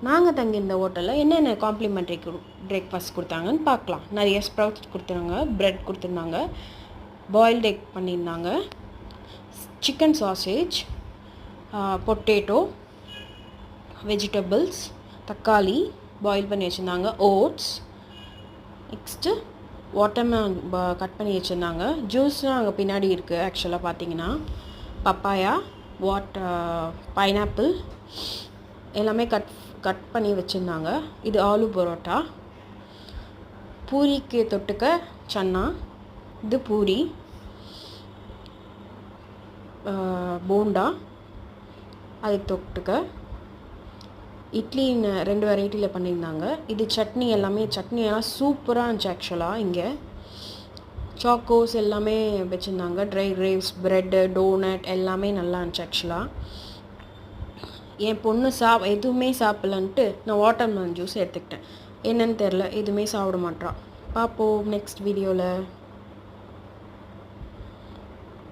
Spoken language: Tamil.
நாங்கள் தங்கியிருந்த ஹோட்டலில் என்னென்ன காம்ப்ளிமெண்ட்ரி பிரேக்ஃபாஸ்ட் கொடுத்தாங்கன்னு பார்க்கலாம். நிறைய ஸ்ப்ரவுட்ஸ் கொடுத்துருந்தாங்க, ப்ரெட் கொடுத்துருந்தாங்க, பாயில்டு எக் பண்ணியிருந்தாங்க, சிக்கன் சாசேஜ், பொட்டேட்டோ, வெஜிடபிள்ஸ், தக்காளி பாயில் பண்ணி வச்சுருந்தாங்க, ஓட்ஸ், நெக்ஸ்ட்டு வாட்டர்மெலன் கட் பண்ணி வச்சுருந்தாங்க. ஜூஸ்லாம் அங்கே பின்னாடி இருக்குது. ஆக்சுவலாக பார்த்தீங்கன்னா பப்பாயா, பைனாப்பிள் எல்லாமே கட் பண்ணி வச்சுருந்தாங்க. இது ஆலு பரோட்டா, பூரிக்கு தொட்டுக்க சன்னா, இது பூரி, போண்டா அதுக்கு தொட்டுக்க, இட்லி 2 வெரைட்டியில் பண்ணியிருந்தாங்க. இது சட்னி சட்னியெல்லாம் சூப்பராக இருந்துச்சு. ஆக்சுவலாக இங்கே சாக்கோஸ் எல்லாமே வச்சுருந்தாங்க, ட்ரை கிரேப்ஸ், ப்ரெட்டு, டோனட் எல்லாமே நல்லா இருந்துச்சு. ஆக்சுவலாக என் பொண்ணு எதுவுமே சாப்பிட்லன்ட்டு நான் வாட்டர்மெலன் ஜூஸ் எடுத்துக்கிட்டேன். என்னன்னு தெரில, எதுவுமே சாப்பிட மாட்டான். பார்ப்போம் நெக்ஸ்ட் வீடியோவில்.